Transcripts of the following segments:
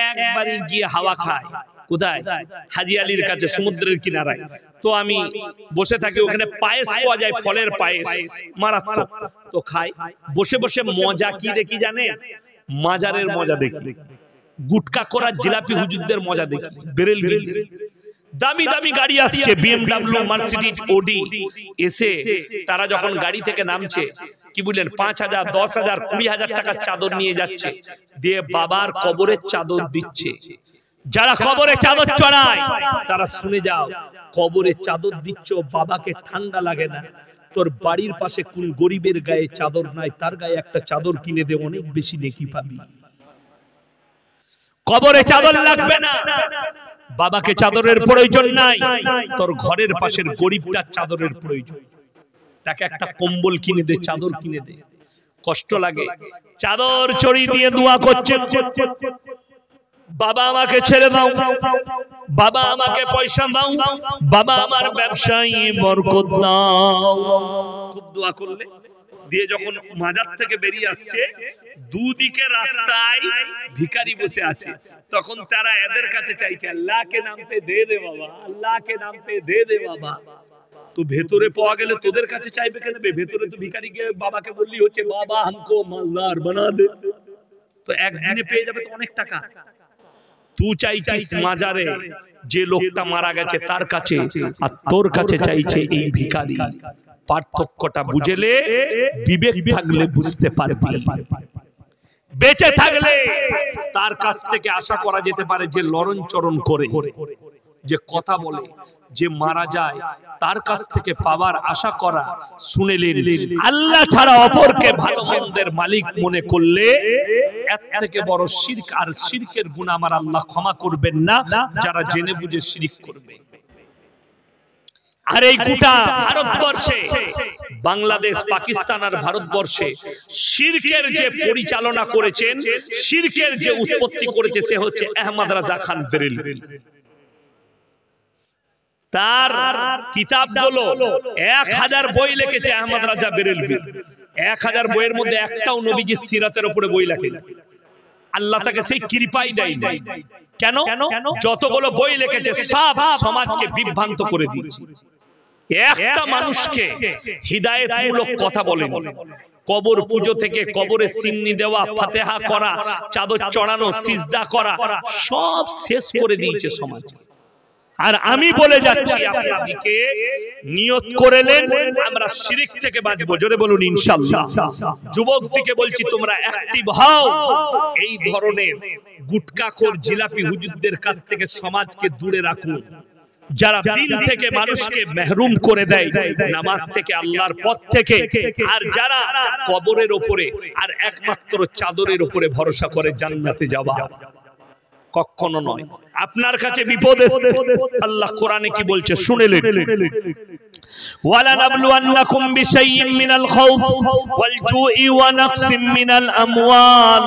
একবারে গিয়ে হাওয়া খায়। কোথায়? হাজী আলীর কাছে, সমুদ্রের কিনারায়। তো আমি বসে থাকি, ওখানে পায়েস পাওয়া যায়, ফলের পায়েস, মারাত্মক। তো খাই, বসে বসে মজা কি দেখি জানেন? মাজারের মজা দেখি, গুটকা করা জিলাপি হুজুরদের মজা দেখি। বেরেলভি দামি দামি গাড়ি আসছে, BMW, মার্সিডিজ, অডি। এসে তারা যখন গাড়ি থেকে নামছে, কি বললেন, 5,000, 10,000, 20,000 টাকার চাদর নিয়ে যাচ্ছে, দিয়ে বাবার কবরের চাদর দিচ্ছে। যারা কবরে চাদর চড়ায় তারা শুনে যাও, কবরে চাদর দিচ্ছ, বাবাকে ঠান্ডা লাগে না। তোর বাড়ির পাশে কোন গরিবের গায়ে চাদর নাই, তার গায়ে একটা চাদর কিনে দে, অনেক বেশি নেকি পাবি। কবরে চাদর লাগবে না, বাবাকে চাদরের প্রয়োজন নাই, তোর ঘরের পাশের গরিবটার চাদরের প্রয়োজন। তাকে একটা কম্বল কিনে দে, চাদর কিনে দে। কষ্ট লাগে, চাদর চড়ি দিয়ে দোয়া করছে, বাবা আমাকে ছেড়ে দাও, বাবা আমাকে পয়সা দাও, বাবা আমার ব্যবসায় বরকত দাও। খুব দোয়া করলে দিয়ে যখন মাজার থেকে বেরিয়ে আসছে, দুদিকে রাস্তায় ভিখারি বসে আছে, তখন তারা এদের কাছে চাইছে, আল্লাহকে নাম পে দে দে বাবা, আল্লাহকে নাম পে দে দে বাবা। তো ভেতরে পাওয়া গেলে তোদের কাছে চাইবে কেন? ভেতরে তো ভিখারিকে বাবাকে বললি হচ্ছে, বাবা हमको মালদার বানা দে। তো একদিনে পেয়ে যাবে তো অনেক টাকা। তুই চাইছিস মাজারে যে লোকটা মারা গেছে তার কাছে, আর তোর কাছে চাইছে এই ভিখারি। পার্থক্যটা বুঝলে, বিবেক থাকলে বুঝতে পারবি। বেঁচে থাকলে তার কাছ থেকে আশা করা যেতে পারে যে লরণ চরণ করে, যে কথা বলে, যে মারা যায়, তার কাছ থেকে পাওয়ার আশা করা। শুনেলেন, আল্লাহ ছাড়া অপরকে ভালো মন্দের মালিক মনে করলে এর থেকে বড় শিরক আর শিরকের গুনাহ আমার আল্লাহ ক্ষমা করবেন না, যারা জেনে বুঝে শিরক করবে। আর এই গোটা ভারতবর্ষে, বাংলাদেশ, পাকিস্তান আর ভারতবর্ষে শিরকের যে পরিচালনা করেছেন, শিরকের যে উৎপত্তি করেছে, সে হচ্ছে আহমদ রাজা খান বেরেলভি। তার কিতাবগুলো 1000 বই লিখেছে আহমদ রাজা বেরেলভি। 1000 বইয়ের মধ্যে একটাও নবীজির সিরাতের উপরে বই লেখেনি। আল্লাহ তাকে সেই কৃপাই দেয় নাই। কেন? যতগুলো বই লিখেছে সব সমাজকে বিভ্রান্ত করে দিয়েছে। একটা মানুষকে হিদায়াতমূলক কথা বলেন। কবর পূজো থেকে কবরে সিন্নি দেওয়া, ফাতিহা করা, চাদর চড়ানো, সিজদা করা, সব শেষ করে দিয়েছে সমাজ। আর আমি বলে যাচ্ছি আপনাদেরকে, নিয়ত করেলেন আমরা শিরক থেকে বাঁচবো। জোরে বলুন ইনশাআল্লাহ। যুবকদিকে বলছি, তোমরা অ্যাক্টিভ হও। এই ধরনের গুটকাখোর জিলাপি হুজুরদের কাছ থেকে সমাজকে দূরে রাখুন, যারা দিন থেকে মানুষকে মেহরুম করে দেয়, নামাজ থেকে, আল্লাহর পথ থেকে। আর যারা কবরের উপরে আর একমাত্র চাদরের উপরে ভরসা করে জান্নাতে যাওয়া, কখনো নয়। আপনার কাছে বিপদ এসে আল্লাহ কোরআনে কি বলছে শুনেলেন, ওয়ালা নাবলুয়ান্নাকুম বিশাইইম মিনাল খাউফ ওয়াল জুই ওয়া নাকসিম মিনাল আমওয়াল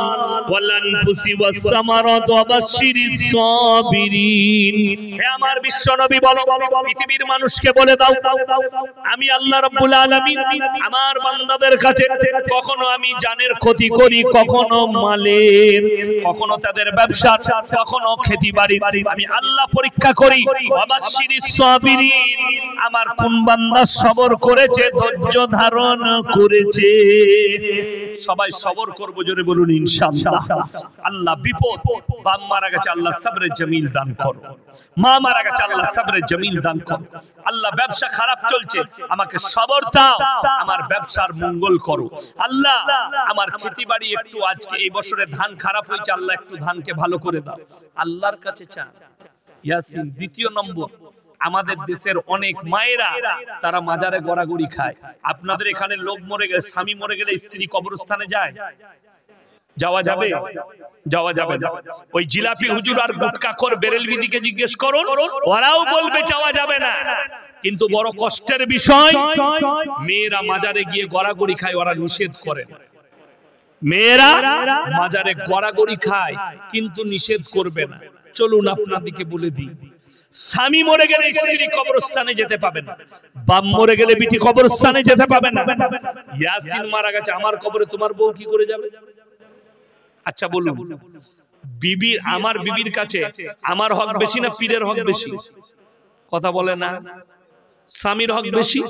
ওয়াল আনফুসি ওয়াস সামারাত ওয়া বাশশিরিস সাবিরিন। হে আমার বিশ্ব নবী বলো, পৃথিবীর মানুষকে বলে দাও, আমি আল্লাহ রাব্বুল আলামিন আমার বান্দাদের কাছে কখনো আমি জানের ক্ষতি করি, কখনো মালের, কখনো তাদের ব্যবসা, কখনো খেতিবাড়ি। আমি আল্লাহ পরীক্ষা করি। ওয়া বাশশিরিস সাবিরিন, আমার কোন বান্দা সবর করেছে, ধৈর্য ধারণ করেছে। সবাই সবর করব, জোরে বলুন ইনশাআল্লাহ। আল্লাহ বিপদ, বাপ মারা গেছে, আল্লাহ সবরে জামিল দান করো। মা মারা গেছে, আল্লাহ সবরে জামিল দান করো। আল্লাহ ব্যবসা খারাপ চলছে, আমাকে সবর দাও, আমার ব্যবসার মঙ্গল করো। আল্লাহ আমার খেতিবাড়ি একটু, আজকে এই বছরে ধান খারাপ হয়েছে, আল্লাহ একটু ধানকে ভালো করে দাও। আল্লাহর কাছে চান। ইয়াসিন। দ্বিতীয় নম্বর, আমাদের দেশের অনেক মায়েরা তারা মাজারে গড়াগড়ি খায়। আপনাদের এখানে লোক মরে গেলে, স্বামী মরে গেলে স্ত্রী কবরস্থানে যায়? যাওয়া যাবে? যাওয়া যাবে না। ওই জিলাপি হুজুর আর গুটকাখোর বেরেলভি দিকে জিজ্ঞেস করুন, ওরাও বলবে যাওয়া যাবে না। কিন্তু বড় কষ্টের বিষয়, মেয়েরা মাজারে গিয়ে গড়াগড়ি খায়, ওরা নিষেধ করে। মেয়েরা মাজারে গড়াগড়ি খায় কিন্তু নিষেধ করবে না। চলুন আপনাদেরকে বলে দিই, স্বামী মরে গেলে স্ত্রী কবরস্থানে যেতে পাবে না, বাপ মরে গেলে বিটি কবরস্থানে যেতে পাবে না। ইয়াসিন মারা গেছে, আমার কবরে তোমার বউ কি করে যাবে? আচ্ছা বলুন, বিবির আমার বিবির কাছে আমার হক বেশি না পীরের হক বেশি? কথা বলে না। স্বামীর হক বেশি।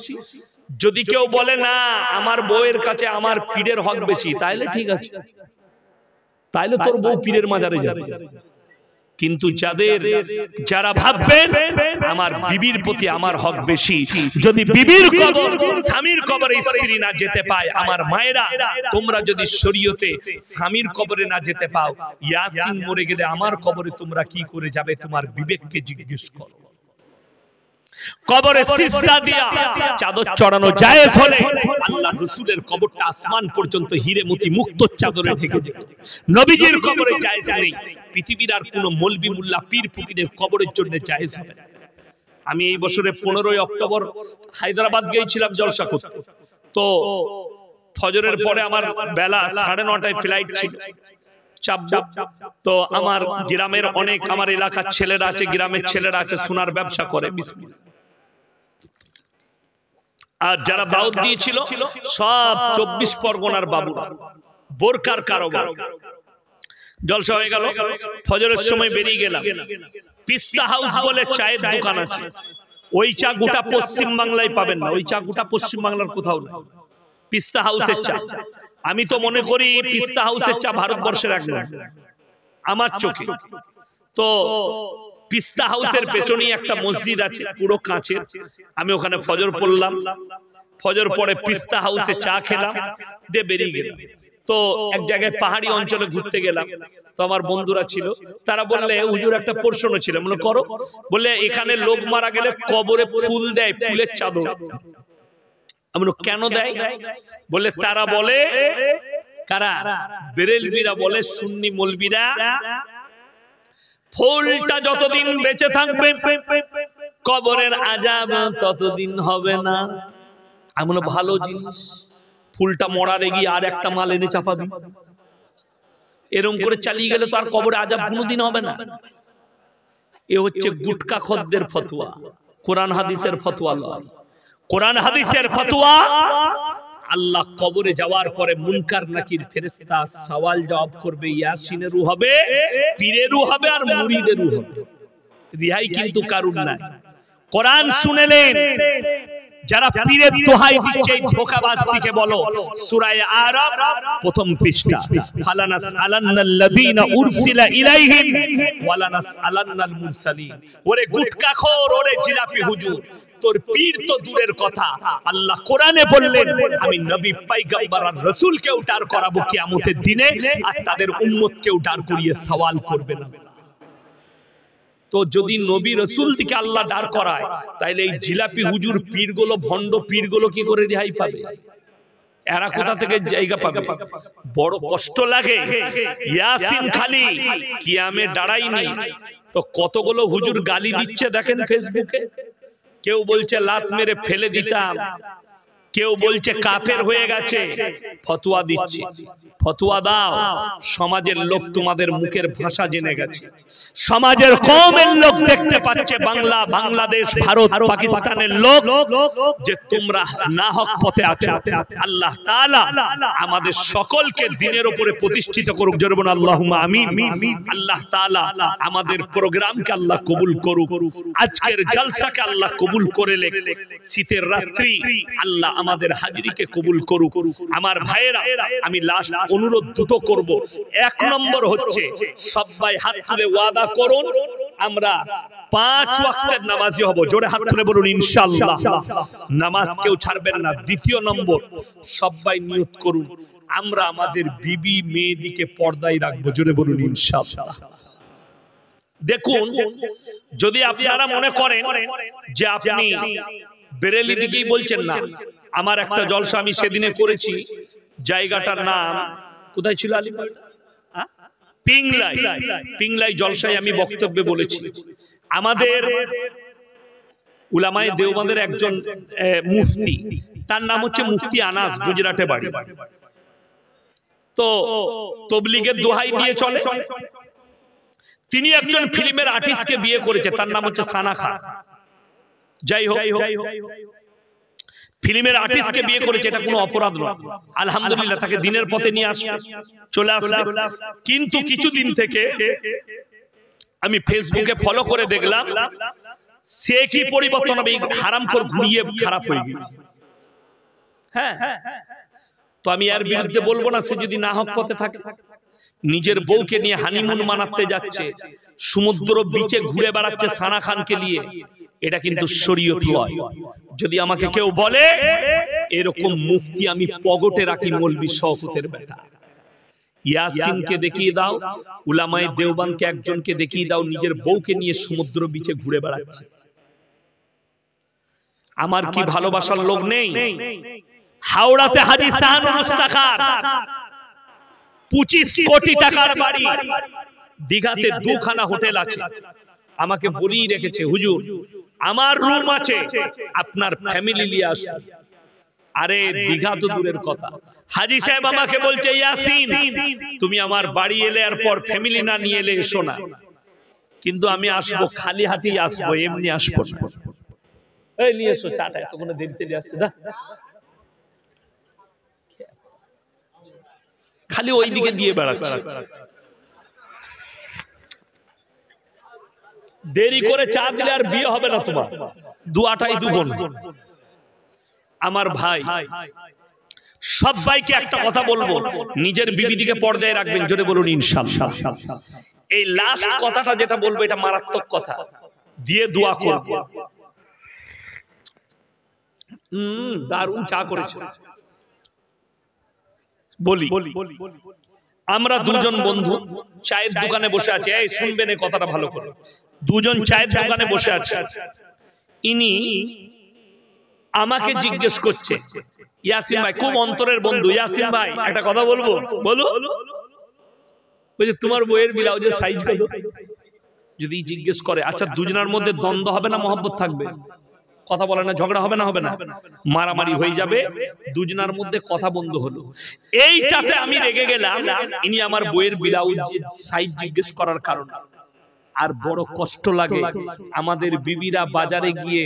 যদি কেউ বলে না আমার বউয়ের কাছে আমার পীরের হক বেশি, তাইলে ঠিক আছে, তাইলে তোর বউ পীরের মাজারে যাবে। কিন্তু যারা ভাববেন আমার বিবির প্রতি আমার হক বেশি, যদি বিবির কবর স্বামীর কবরে স্ত্রী না যেতে পায়, আমার মায়েরা তোমরা যদি শরীয়তে স্বামীর কবরে না যেতে পাও, ইয়াসিন মরে গেলে আমার কবরে তোমরা কি করে যাবে? তোমার বিবেককে জিজ্ঞেস করো। কবরে সিজদা দিয়া চাদর চড়ানো জায়েজ হলে আল্লাহ রাসূলের কবরটা আসমান পর্যন্ত হিরে মতি মুক্ত চাদরে ঢেকে যেত। নবীজির কবরে জায়েজ নেই। পৃথিবীর আর কোন মৌলবি মোল্লা পীর ফকিরের কবরের জন্য জায়েজ হবে না। আমি এই বছরে 15 অক্টোবর হায়দ্রাবাদ গিয়েছিলাম জলসা করতে। তো ফজরের পরে আমার বেলা 9:30টায় ফ্লাইট ছিল, চাপবো। তো আমার গ্রামের অনেক আমার এলাকার ছেলেরা আছে, গ্রামের ছেলেরা আছে, সোনার ব্যবসা করে। আর যারা দাওয়াত দিয়েছিল সব 24 পরগনার বাবুরা, বোরকার কারোবার। জলসা হয়ে গেল, ফজরের সময় বেরিয়ে গেলাম। পিস্তা হাউস বলে চায়ের দোকান আছে, ওই চা গোটা পশ্চিম বাংলায় পাবেন না, ওই চা গোটা পশ্চিম বাংলার কোথাও না। পিস্তা হাউসের চা, আমি তো মনে করি পিস্তা হাউসের চা ভারতবর্ষের এক নয় আমার চোখে। তো পিস্তা হাউসের পেছনেই একটা মসজিদ আছে পুরো কাঁচের, আমি ওখানে ফজর পড়লাম। ফজর পরে পিস্তা হাউসে চা খেলাম, দিয়ে বেরিয়ে গেলাম। তো এক জায়গায় পাহাড়ি অঞ্চলে ঘুরতে গেলাম। তো আমার বন্ধুরা ছিল, তারা বললে হুজুর একটা প্রশ্ন ছিল, মনে করো। বললে এখানে লোক মারা গেলে কবরে ফুল দেয়, ফুলের চাদর। আমি কেন দেয়? বলে তারা বলে, কারা? বেরেলবিরা বলে, সুন্নি মৌলবিরা, ফুলটা যতদিন বেঁচে থাকবে কবরের আযাব ততদিন হবে না। আমি বলি ভালো জিনিস, ফুলটা মরার গিয়ে আর একটা মাল এনে চাপাবি, এরকম করে চালিয়ে গেলে তো আর কবরে আযাব কোনোদিন হবে না। এ হচ্ছে গুটকা খদ্দের ফতোয়া, কোরআন হাদিসের ফতোয়া নয়। কোরআন হাদিসের ফতোয়া, আল্লাহ কবরে যাওয়ার পরে মুনকার নাকির ফেরেশতা সওয়াল জবাব করবে, ইয়াসিনেরও হবে, পীরেরও হবে, আর মুরিদেরও হবে। রিহাই কিন্তু কারুর না। কোরআন শুনেলেন, যারা পীরের দোহাই দিচ্ছে এই ধোঁকাবাজকে বলো, সূরা আরাফ প্রথম পৃষ্ঠা, ফালানাস আলান্নাল্লাযীনা উরসিলা ইলাইহিম ওয়ালানাস আলান্নাল মুরসালিন। ওরে গুটকাখোর, ওরে জিলাপি হুজুর, তোর পীর তো দূরের কথা, আল্লাহ কোরআনে বললেন আমি নবী পয়গম্বর আর রাসূলকে উঠার করাবো কিয়ামতের দিনে, আর তাদের উম্মতকে উঠার করিয়ে সওয়াল করবে না। তো যদি নবী রাসূল দিকে আল্লাহ দাঁড় করায়, তাইলে এই জিলাপি হুজুর পীরগুলো, ভণ্ড পীরগুলো কি করে রেহাই পাবে? এরা কোথা থেকে জায়গা পাবে? বড় কষ্ট লাগে। ইয়াসিন খালি কিয়ামে দাঁড়ায়নি তো কতগুলো হুজুর গালি দিচ্ছে দেখেন ফেসবুকে। কেউ বলছে লাত মেরে ফেলে দিতাম, কেউ বলছে কাফের হয়ে গেছে। ফতোয়া দিচ্ছে, ফতোয়া দাও। সমাজের লোক তোমাদের মুখের ভাষা জেনে গেছে, সমাজের কওমের লোক দেখতে পাচ্ছে, বাংলা, বাংলাদেশ, ভারত, পাকিস্তানের লোক, যে তোমরা না হক পথে আছো। আল্লাহ তাআলা আমাদের সকলকে দ্বীনের উপরে প্রতিষ্ঠিত করুক, জোরে বলুন আল্লাহুম্মা আমিন। আল্লাহ তাআলা আমাদের প্রোগ্রামকে আল্লাহ কবুল করুক, আজকের জলসাকে আল্লাহ কবুল করে লে, শীতের রাত্রি আল্লাহ আমাদের হাজিরিকে কবুল করুক। আমার ভাইয়েরা, আমি লাস্ট অনুরোধ দুটো করব। এক নম্বর হচ্ছে, সবাই হাত তুলে ওয়াদা করুন আমরা 5 ওয়াক্তের নামাজি হব। জোরে হাত তুলে বলুন ইনশাআল্লাহ, নামাজ কেউ ছাড়বেন না। দ্বিতীয় নম্বর, সবাই নিয়ত করুন আমরা আমাদের বিবি মেয়েদিকে পর্দায় রাখবো। জোরে বলুন ইনশাআল্লাহ। দেখুন, যদি আপনারা মনে করেন যে আপনি বেরেলি দিকেই বলছেন, না, আমার একটা জলসা আমি সেদিনে করেছি, জায়গাটার নাম কোথায় ছিল? পিংলাই। পিংলাই জলসায় আমি বক্তব্যে বলেছি, আমাদের উলামায়ে দেওবন্দের একজন মুফতি, তার নাম হচ্ছে মুফতি আনাস, গুজরাটে বাড়ি। তো তবলিগের দোহাই দিয়ে চলে। তিনি একজন ফিল্মের আর্টিস্টকে বিয়ে করেছে, তার নাম হচ্ছে সানা খান। যাই হোক, ফিল্মের আর্টিস্টকে বিয়ে করেছে, এটা কোনো অপরাধ নয়। আলহামদুলিল্লাহ, তাকে দিনের পথে নিয়ে চলে আসবে। কিন্তু কিছুদিন থেকে আমি ফেসবুকে ফলো করে দেখলাম সে কি পরিবর্তন হবে, হারামখোর ঘুরিয়ে খারাপ হয়ে গেছে। হ্যাঁ, তো আমি এর বিরুদ্ধে বলবো না। সে যদি না হক পথে থাকে, নিজের বউকে নিয়ে হানিমুন মানাতে যাচ্ছে, সমুদ্র বিচে ঘুরে বেড়াচ্ছে সানা খানকে নিয়ে, এটা কিন্তু শরীয়ত নয়। যদি আমাকে কেউ বলে এরকম মুফতি আমি পগটে রাখি, মৌলবি শওকতের বেটা, ইয়াসিনকে দেখিয়ে দাও, উলামায়ে দেওবন্দকে একজনকে দেখিয়ে দাও নিজের বউকে নিয়ে সমুদ্র বিচে ঘুরে বেড়াচ্ছে। আমার কি ভালোবাসার লোক নেই? হাওড়াতে হাজী শাহানুর মুস্তাখার 25 কোটি টাকার বাড়ি, দীঘাতে দুখানা হোটেল আছে। আমাকে বলেই রেখেছে, হুজুর আমার রুম আছে, আপনার ফ্যামিলি নিয়ে আসুন। আরে দীঘা তো দূরের কথা, হাজী সাহেব আমাকে বলছে, ইয়াসিন তুমি আমার বাড়ি এলে আর পর ফ্যামিলি না নিয়ে এলে এসো না, কিন্তু আমি আসবো, খালি হাতেই আসবো, এমনি আসবো না। এই নিয়ে এসো চাটা, এত কোনো দেরিতে আসছে না, খালি ওই দিকে দিয়ে বেড়াচ্ছে। দেরি করে চা দিলে আর বিয়ে হবে না তোমার, দুয়াটাই দুগুণ। আমার ভাই, সবাইকে একটা কথা বলবো, নিজের বিবিদিকে পর্দায় রাখবেন, জোরে বলুন ইনশাআল্লাহ। এই লাস্ট কথাটা যেটা বলবো, এটা মারাত্মক কথা, দিয়ে দোয়া করব। দারুণ চা করেছে। বলি, আমরা দুজন বন্ধু চায়ের দোকানে বসে আছি। এই শুনবেন এই কথাটা ভালো করে। দুজন চায়ের দোকানে বসে আছে, ইনি আমাকে জিজ্ঞেস করছে, ইয়াসিন ভাই, খুব অন্তরের বন্ধু, ইয়াসিন ভাই একটা কথা বলবো, বলো। বলছে তোমার বইয়ের ব্লাউজের সাইজ কত? যদি জিজ্ঞেস করে, আচ্ছা দুজনের মধ্যে দ্বন্দ্ব হবে না মহব্বত থাকবে? কথা বলে না, ঝগড়া হবে না? হবে না, মারামারি হয়ে যাবে। দুজনের মধ্যে কথা বন্ধ হলো, এইটাতে আমি রেগে গেলাম। ইনি আমার বইয়ের ব্লাউজ সাইজ জিজ্ঞেস করার কারণে। আর বড় কষ্ট লাগে, আমাদের বিবিরা বাজারে গিয়ে,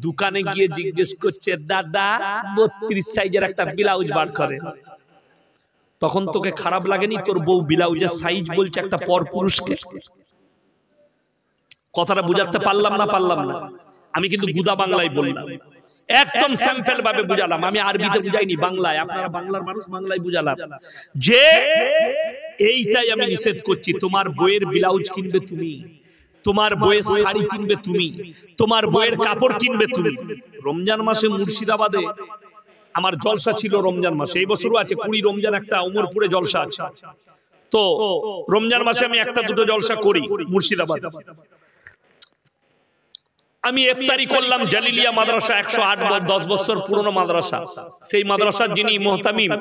দোকানে গিয়ে জিজ্ঞেস করছে, দাদা 32 সাইজের একটা ব্লাউজ বার করে। তখন তোকে খারাপ লাগেনি? তোর বউ ব্লাউজের সাইজ বলছে একটা পরপুরুষকে। কথাটা বুঝাতে পারলাম না? পারলাম না। আমি কিন্তু গুদা বাংলায় বললাম, একদম স্যাম্পল ভাবে বুঝালাম, আমি আরবিতে বুঝাইনি, বাংলায়। আপনারা বাংলার মানুষ, বাংলায় বুঝালাম যে এইটাই আমি নিষেধ করছি। তোমার বইয়ের ব্লাউজ কিনবে তুমি, তোমার বইয়ের শাড়ি কিনবে তুমি, তোমার বইয়ের কাপড় কিনবে তুমি। রমজান মাসে মুর্শিদাবাদে আমার জলসা ছিল, রমজান মাসে, এই বছরও আছে, 20 রমজান একটা ওমরপুরে জলসা আছে। তো রমজান মাসে আমি একটা দুটো জলসা করি মুর্শিদাবাদ। আমি ইফতারি করলাম জালিলিয়া মাদ্রাসা, 108-10 বছর পুরনো মাদ্রাসা। সেই মাদ্রাসার যিনি মুহতামিম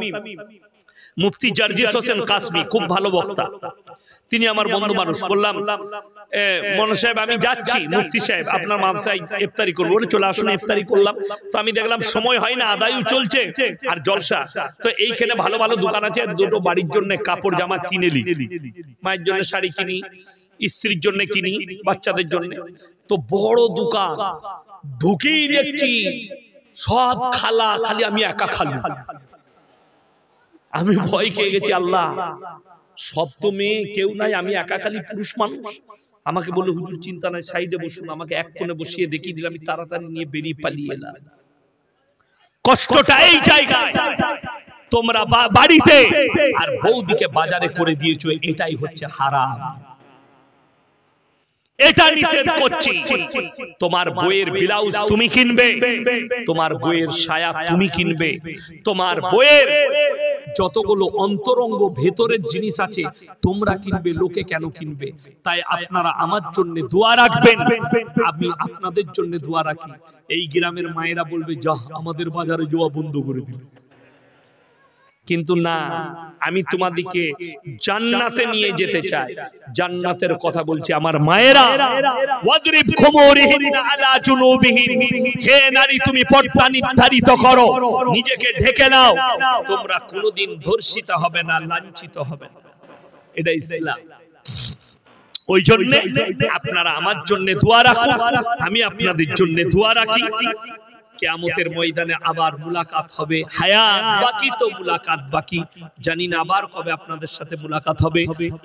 মুফতি জার্জিস হোসেন কাসমি, খুব ভালো বক্তা, তিনি আমার বন্ধু মানুষ। বললাম, মনো সাহেব আমি যাচ্ছি, মুফতি সাহেব আপনার মাদ্রাসায় ইফতারি করবো, বলে চলে আসুন। ইফতারি করলাম, তো আমি দেখলাম সময় হয় না, আদায়ও চলছে আর জলসা। তো এইখানে ভালো ভালো দোকান আছে, দুটো বাড়ির জন্য কাপড় জামা কিনে নি, মায়ের জন্য শাড়ি কিনি, স্ত্রীর জন্য কিনি, বাচ্চাদের জন্য। তো বড় দোকান, ঢুকেই দেখছি সব খালা, খালি আমি একা খালি। আমি ভয় খেয়ে গেছি, আল্লাহ সব তো মেয়ে, কেউ নাই, আমি একা খালি পুরুষ মানুষ। আমাকে বললো, হুজুর চিন্তা নাই, সাইডে বসুন। আমাকে এক কোণে বসিয়ে দেখিয়ে দিলাম, আমি তাড়াতাড়ি নিয়ে বেরিয়ে পালিয়ে এলাম। কষ্টটা এই জায়গায়, তোমরা বাড়িতে আর বৌদিকে বাজারে করে দিয়েছো, এটাই হচ্ছে হারাম। এটা নিষেধ করছি। তোমার বইয়ের ব্লাউজ তুমি কিনবে, তোমার বইয়ের সায়া তুমি কিনবে, তোমার বইয়ের যতগুলো অন্তরঙ্গ ভেতরের জিনিস আছে তোমরা কিনবে, লোকে কেন কিনবে? তাই আপনারা আমার জন্য দোয়া রাখবেন, আমি আপনাদের জন্য দোয়া রাখি। এই গ্রামের মায়েরা বলবে, যা আমাদের বাজারে যাওয়া বন্ধ করে দিল। কিন্তু না, আমি তোমাদেরকে জান্নাতে নিয়ে যেতে চাই। জান্নাতের কথা বলছি আমার মায়েরা। ওয়াজরিব খুমুরিহিন্না আলা জুনুবিহিন, হে নারী তুমি পর্দা নির্ধারিত করো, নিজেকে ঢেকে নাও, তোমরা কোনোদিন ধর্ষিত হবে না, লাঞ্ছিত হবে না। এটা ইসলাম। ওই জন্য আপনারা আমার জন্য দোয়া রাখুন, আমি আপনাদের জন্য দোয়া রাখি। কিয়ামতের ময়দানে আবার মুলাকাত হবে। হায়াত বাকি তো মুলাকাত বাকি, জানি না আবার কবে আপনাদের সাথে মুলাকাত হবে।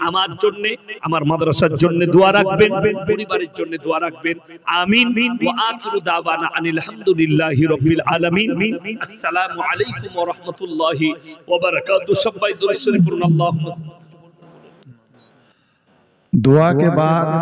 আমার জন্য, আমার মাদ্রাসার জন্য দোয়া রাখবেন, পরিবারের জন্য দোয়া রাখবেন। আমিন। ওয়া আখিরু দাওয়ানা আনিল হামদুলিল্লাহি রাব্বিল আলামিন। আসসালামু আলাইকুম ওয়া রাহমাতুল্লাহি ওয়া বারাকাতুহু। সবাই দুরূদ শরীফ পড়ুন। আল্লাহুম্মা दुआ के बाद